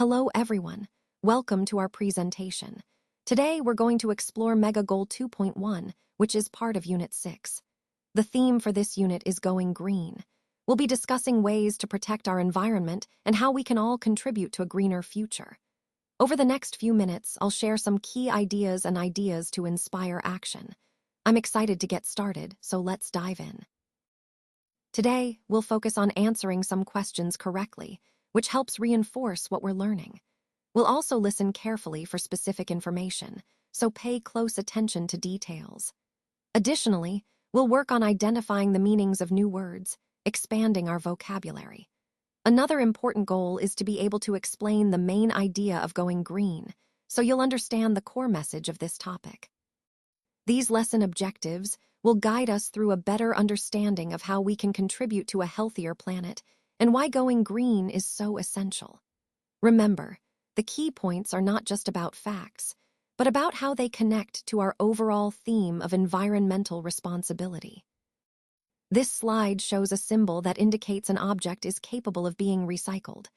Hello everyone, welcome to our presentation. Today we're going to explore Mega Goal 2.1, which is part of Unit 6. The theme for this unit is going green. We'll be discussing ways to protect our environment and how we can all contribute to a greener future. Over the next few minutes, I'll share some key ideas to inspire action. I'm excited to get started, so let's dive in. Today, we'll focus on answering some questions correctly, which helps reinforce what we're learning. We'll also listen carefully for specific information, so pay close attention to details. Additionally, we'll work on identifying the meanings of new words, expanding our vocabulary. Another important goal is to be able to explain the main idea of going green, so you'll understand the core message of this topic. These lesson objectives will guide us through a better understanding of how we can contribute to a healthier planet and why going green is so essential. Remember, the key points are not just about facts, but about how they connect to our overall theme of environmental responsibility. This slide shows a symbol that indicates an object is capable of being recycled.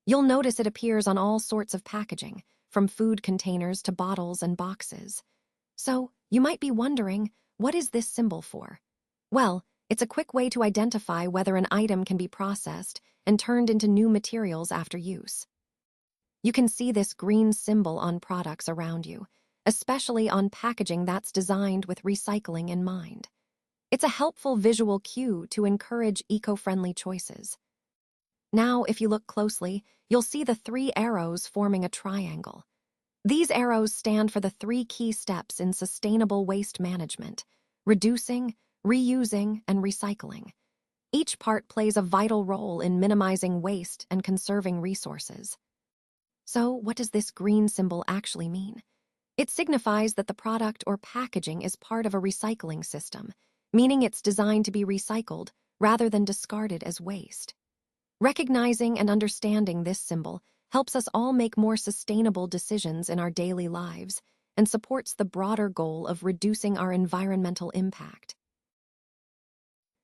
You'll notice it appears on all sorts of packaging, from food containers to bottles and boxes. So, you might be wondering, what is this symbol for? Well, it's a quick way to identify whether an item can be processed and turned into new materials after use. You can see this green symbol on products around you, especially on packaging that's designed with recycling in mind. It's a helpful visual cue to encourage eco-friendly choices. Now, if you look closely, you'll see the 3 arrows forming a triangle. These arrows stand for the 3 key steps in sustainable waste management: reducing, reusing, and recycling. Each part plays a vital role in minimizing waste and conserving resources. So, what does this green symbol actually mean? It signifies that the product or packaging is part of a recycling system, meaning it's designed to be recycled rather than discarded as waste. Recognizing and understanding this symbol helps us all make more sustainable decisions in our daily lives and supports the broader goal of reducing our environmental impact.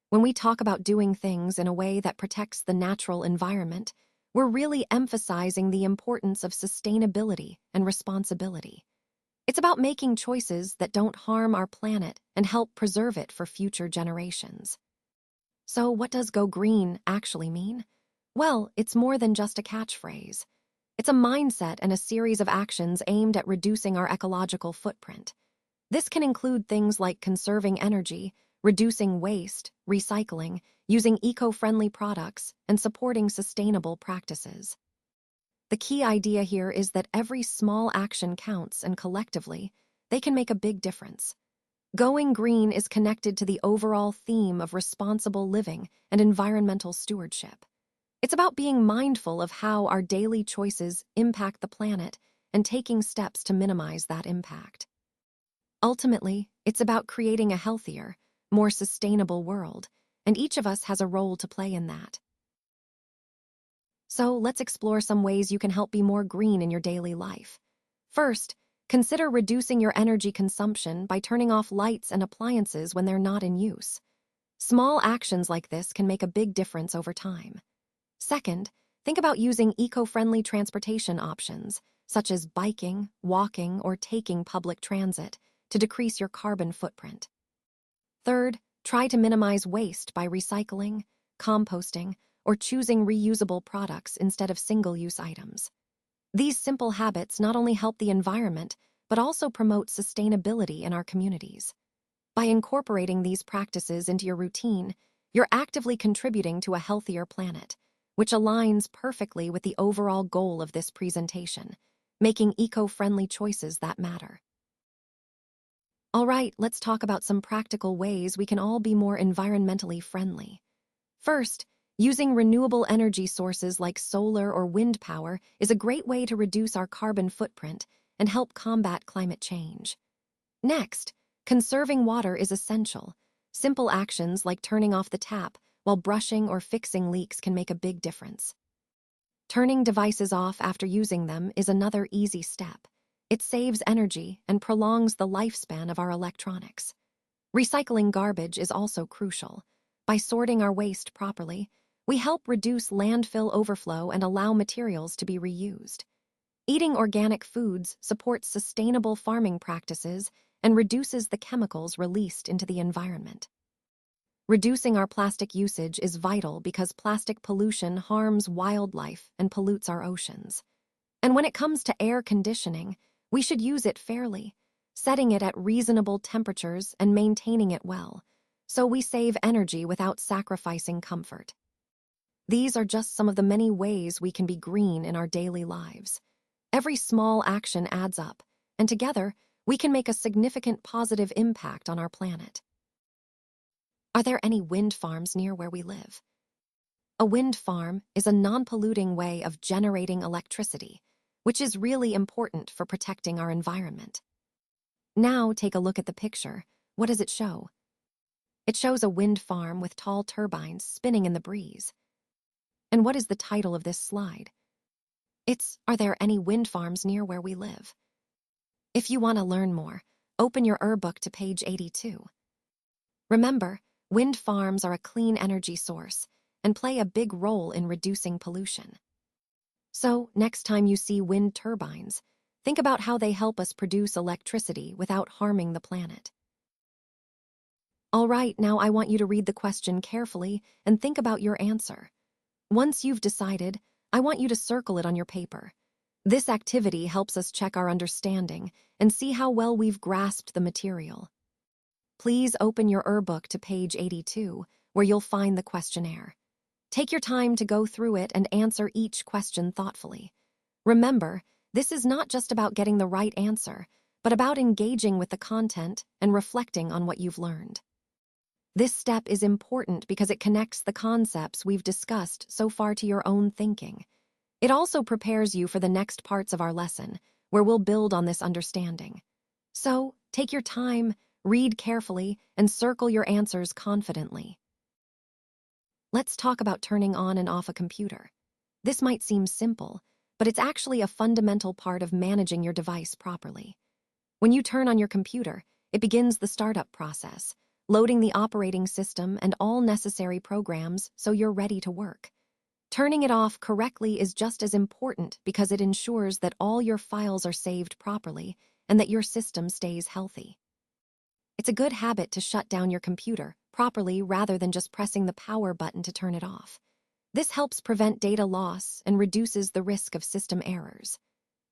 When we talk about doing things in a way that protects the natural environment, we're really emphasizing the importance of sustainability and responsibility. It's about making choices that don't harm our planet and help preserve it for future generations. So, what does go green actually mean? Well, it's more than just a catchphrase. It's a mindset and a series of actions aimed at reducing our ecological footprint. This can include things like conserving energy, reducing waste, recycling, using eco-friendly products, and supporting sustainable practices. The key idea here is that every small action counts, and collectively, they can make a big difference. Going green is connected to the overall theme of responsible living and environmental stewardship. It's about being mindful of how our daily choices impact the planet and taking steps to minimize that impact. Ultimately, it's about creating a healthier, more sustainable world, and each of us has a role to play in that. So, let's explore some ways you can help be more green in your daily life. First, consider reducing your energy consumption by turning off lights and appliances when they're not in use. Small actions like this can make a big difference over time. Second, think about using eco-friendly transportation options, such as biking, walking, or taking public transit, to decrease your carbon footprint. Third, try to minimize waste by recycling, composting, or choosing reusable products instead of single-use items. These simple habits not only help the environment, but also promote sustainability in our communities. By incorporating these practices into your routine, you're actively contributing to a healthier planet, which aligns perfectly with the overall goal of this presentation, making eco-friendly choices that matter. All right, let's talk about some practical ways we can all be more environmentally friendly. First, using renewable energy sources like solar or wind power is a great way to reduce our carbon footprint and help combat climate change. Next, conserving water is essential. Simple actions like turning off the tap while brushing or fixing leaks can make a big difference. Turning devices off after using them is another easy step. It saves energy and prolongs the lifespan of our electronics. Recycling garbage is also crucial. By sorting our waste properly, We help reduce landfill overflow and allow materials to be reused. Eating organic foods supports sustainable farming practices and reduces the chemicals released into the environment. Reducing our plastic usage is vital because plastic pollution harms wildlife and pollutes our oceans. And when it comes to air conditioning, we should use it fairly, setting it at reasonable temperatures and maintaining it well, so we save energy without sacrificing comfort. These are just some of the many ways we can be green in our daily lives. Every small action adds up, and together, we can make a significant positive impact on our planet. Are there any wind farms near where we live? A wind farm is a non-polluting way of generating electricity, which is really important for protecting our environment. Now take a look at the picture. What does it show? It shows a wind farm with tall turbines spinning in the breeze. And what is the title of this slide? It's Are there any wind farms near where we live? If you want to learn more, open your book to page 82. Remember, wind farms are a clean energy source and play a big role in reducing pollution. So, next time you see wind turbines, think about how they help us produce electricity without harming the planet. All right, now I want you to read the question carefully and think about your answer. Once you've decided, I want you to circle it on your paper. This activity helps us check our understanding and see how well we've grasped the material. Please open your book to page 82, where you'll find the questionnaire. Take your time to go through it and answer each question thoughtfully. Remember, this is not just about getting the right answer, but about engaging with the content and reflecting on what you've learned. This step is important because it connects the concepts we've discussed so far to your own thinking. It also prepares you for the next parts of our lesson, where we'll build on this understanding. So, take your time, read carefully, and circle your answers confidently. Let's talk about turning on and off a computer. This might seem simple, but it's actually a fundamental part of managing your device properly. When you turn on your computer, it begins the startup process, loading the operating system and all necessary programs so you're ready to work. Turning it off correctly is just as important because it ensures that all your files are saved properly and that your system stays healthy. It's a good habit to shut down your computer properly rather than just pressing the power button to turn it off. This helps prevent data loss and reduces the risk of system errors.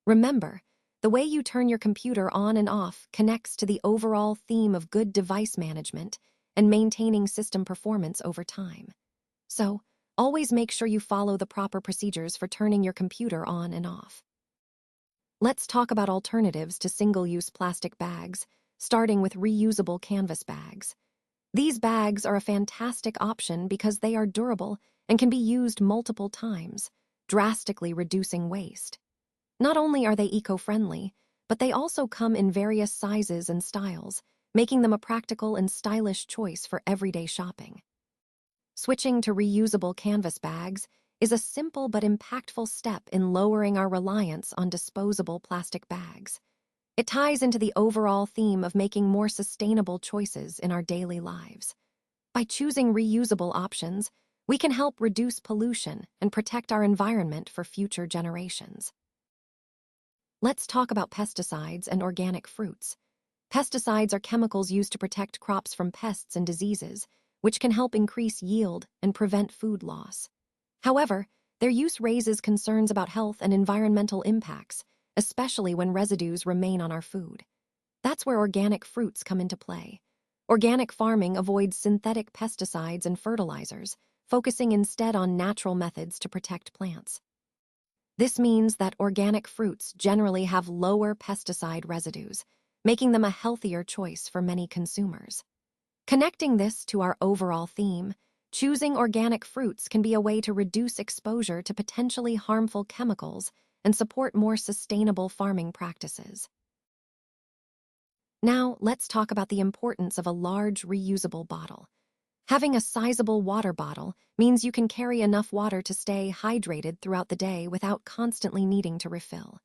Remember, the way you turn your computer on and off connects to the overall theme of good device management and maintaining system performance over time. So, always make sure you follow the proper procedures for turning your computer on and off. Let's talk about alternatives to single-use plastic bags, starting with reusable canvas bags. These bags are a fantastic option because they are durable and can be used multiple times, drastically reducing waste. Not only are they eco-friendly, but they also come in various sizes and styles, making them a practical and stylish choice for everyday shopping. Switching to reusable canvas bags is a simple but impactful step in lowering our reliance on disposable plastic bags. It ties into the overall theme of making more sustainable choices in our daily lives. By choosing reusable options, we can help reduce pollution and protect our environment for future generations. Let's talk about pesticides and organic fruits. Pesticides are chemicals used to protect crops from pests and diseases, which can help increase yield and prevent food loss. However, their use raises concerns about health and environmental impacts, especially when residues remain on our food. That's where organic fruits come into play. Organic farming avoids synthetic pesticides and fertilizers, focusing instead on natural methods to protect plants. This means that organic fruits generally have lower pesticide residues, making them a healthier choice for many consumers. Connecting this to our overall theme, choosing organic fruits can be a way to reduce exposure to potentially harmful chemicals and support more sustainable farming practices. Now, let's talk about the importance of a large reusable bottle. Having a sizable water bottle means you can carry enough water to stay hydrated throughout the day without constantly needing to refill.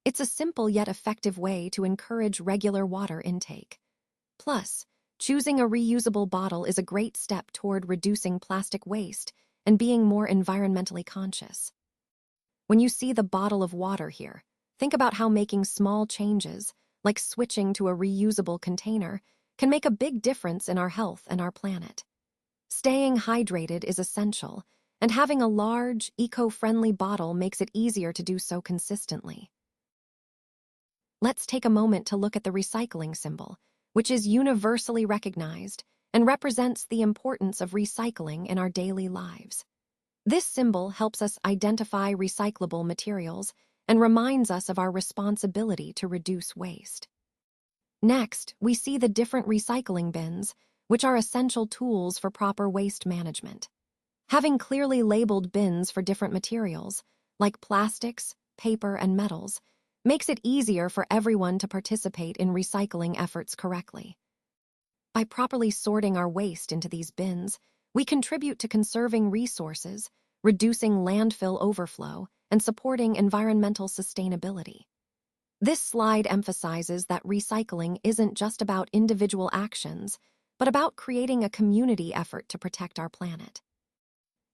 It's a simple yet effective way to encourage regular water intake. Plus, choosing a reusable bottle is a great step toward reducing plastic waste and being more environmentally conscious. When you see the bottle of water here, think about how making small changes, like switching to a reusable container, can make a big difference in our health and our planet. Staying hydrated is essential, and having a large, eco-friendly bottle makes it easier to do so consistently. Let's take a moment to look at the recycling symbol, which is universally recognized and represents the importance of recycling in our daily lives. This symbol helps us identify recyclable materials and reminds us of our responsibility to reduce waste. Next, we see the different recycling bins, which are essential tools for proper waste management. Having clearly labeled bins for different materials, like plastics, paper, and metals, makes it easier for everyone to participate in recycling efforts correctly. By properly sorting our waste into these bins, we contribute to conserving resources, reducing landfill overflow, and supporting environmental sustainability. This slide emphasizes that recycling isn't just about individual actions, but about creating a community effort to protect our planet.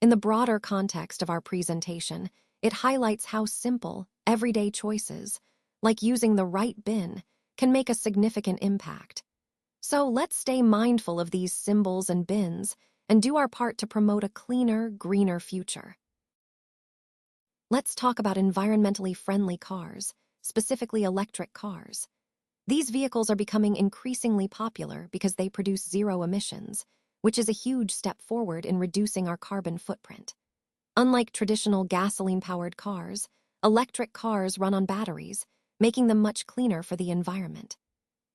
In the broader context of our presentation, it highlights how simple, everyday choices, like using the right bin, can make a significant impact. So let's stay mindful of these symbols and bins and do our part to promote a cleaner, greener future. Let's talk about environmentally friendly cars, specifically electric cars. These vehicles are becoming increasingly popular because they produce zero emissions, which is a huge step forward in reducing our carbon footprint. Unlike traditional gasoline-powered cars, electric cars run on batteries, making them much cleaner for the environment.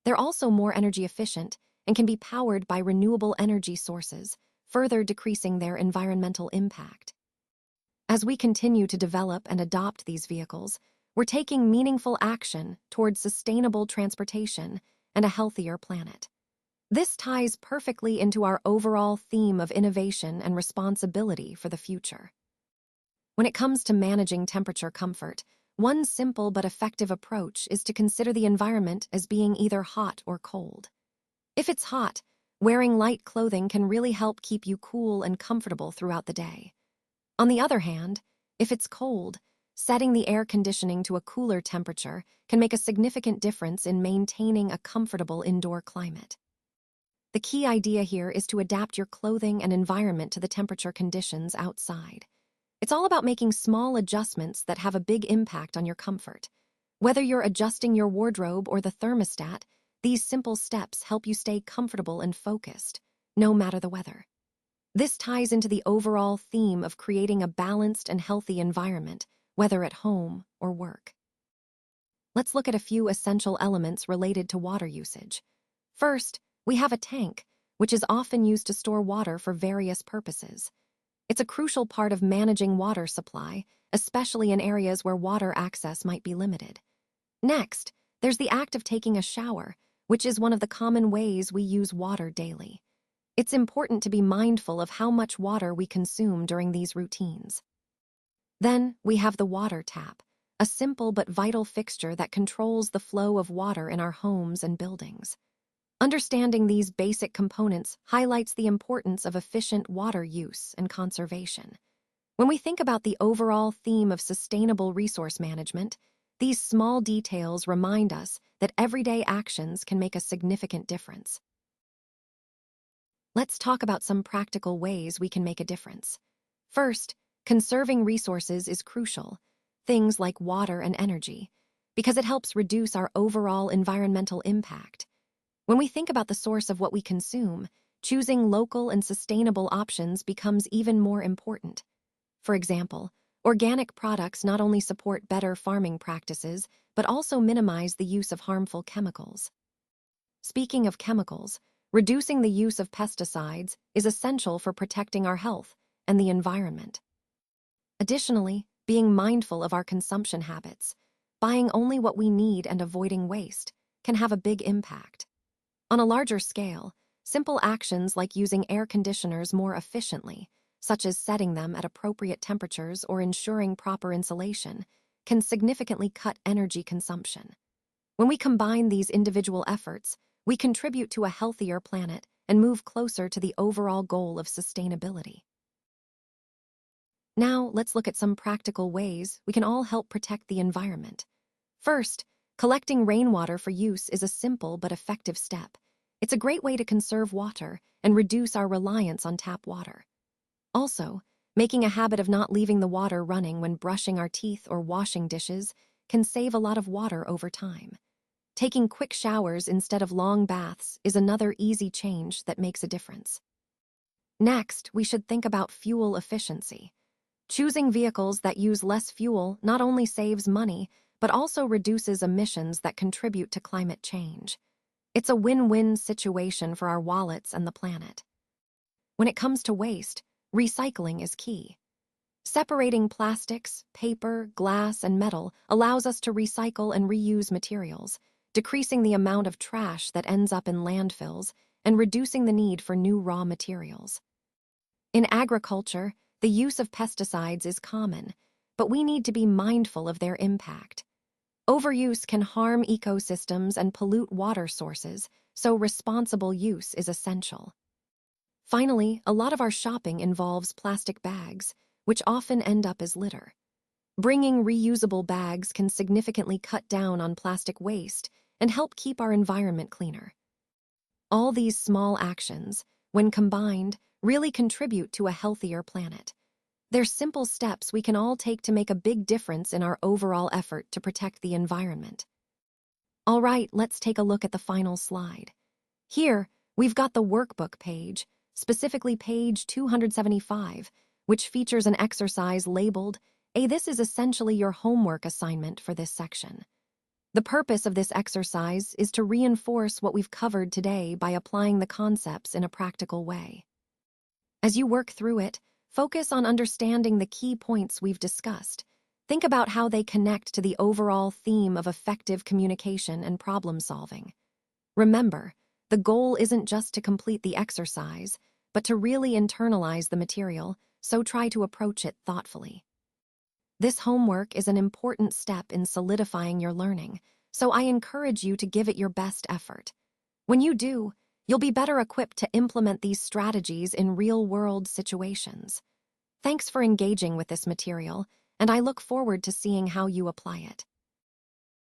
They're also more energy efficient and can be powered by renewable energy sources, further decreasing their environmental impact. As we continue to develop and adopt these vehicles, we're taking meaningful action towards sustainable transportation and a healthier planet. This ties perfectly into our overall theme of innovation and responsibility for the future. When it comes to managing temperature comfort, one simple but effective approach is to consider the environment as being either hot or cold. If it's hot, wearing light clothing can really help keep you cool and comfortable throughout the day. On the other hand, if it's cold, setting the air conditioning to a cooler temperature can make a significant difference in maintaining a comfortable indoor climate. The key idea here is to adapt your clothing and environment to the temperature conditions outside. It's all about making small adjustments that have a big impact on your comfort. Whether you're adjusting your wardrobe or the thermostat, these simple steps help you stay comfortable and focused, no matter the weather. This ties into the overall theme of creating a balanced and healthy environment, whether at home or work. Let's look at a few essential elements related to water usage. First, we have a tank, which is often used to store water for various purposes. It's a crucial part of managing water supply, especially in areas where water access might be limited. Next, there's the act of taking a shower, which is one of the common ways we use water daily. It's important to be mindful of how much water we consume during these routines. Then, we have the water tap, a simple but vital fixture that controls the flow of water in our homes and buildings. Understanding these basic components highlights the importance of efficient water use and conservation. When we think about the overall theme of sustainable resource management, these small details remind us that everyday actions can make a significant difference. Let's talk about some practical ways we can make a difference. First, conserving resources is crucial, things like water and energy, because it helps reduce our overall environmental impact. When we think about the source of what we consume, choosing local and sustainable options becomes even more important. For example, organic products not only support better farming practices, but also minimize the use of harmful chemicals. Speaking of chemicals, reducing the use of pesticides is essential for protecting our health and the environment. Additionally, being mindful of our consumption habits, buying only what we need and avoiding waste, can have a big impact. On a larger scale, simple actions like using air conditioners more efficiently, such as setting them at appropriate temperatures or ensuring proper insulation, can significantly cut energy consumption. When we combine these individual efforts, we contribute to a healthier planet and move closer to the overall goal of sustainability. Now, let's look at some practical ways we can all help protect the environment. First, collecting rainwater for use is a simple but effective step. It's a great way to conserve water and reduce our reliance on tap water. Also, making a habit of not leaving the water running when brushing our teeth or washing dishes can save a lot of water over time. Taking quick showers instead of long baths is another easy change that makes a difference. Next, we should think about fuel efficiency. Choosing vehicles that use less fuel not only saves money, but also reduces emissions that contribute to climate change. It's a win-win situation for our wallets and the planet. When it comes to waste, recycling is key. Separating plastics, paper, glass, and metal allows us to recycle and reuse materials, decreasing the amount of trash that ends up in landfills and reducing the need for new raw materials. In agriculture, the use of pesticides is common, but we need to be mindful of their impact. Overuse can harm ecosystems and pollute water sources, so responsible use is essential. Finally, a lot of our shopping involves plastic bags, which often end up as litter. Bringing reusable bags can significantly cut down on plastic waste and help keep our environment cleaner. All these small actions, when combined, really contribute to a healthier planet. They're simple steps we can all take to make a big difference in our overall effort to protect the environment. All right, let's take a look at the final slide. Here, we've got the workbook page, specifically page 275, which features an exercise labeled, This is essentially your homework assignment for this section. The purpose of this exercise is to reinforce what we've covered today by applying the concepts in a practical way. As you work through it, focus on understanding the key points we've discussed. Think about how they connect to the overall theme of effective communication and problem solving. Remember, the goal isn't just to complete the exercise, but to really internalize the material, so try to approach it thoughtfully. This homework is an important step in solidifying your learning, so I encourage you to give it your best effort. When you do, you'll be better equipped to implement these strategies in real-world situations. Thanks for engaging with this material, and I look forward to seeing how you apply it.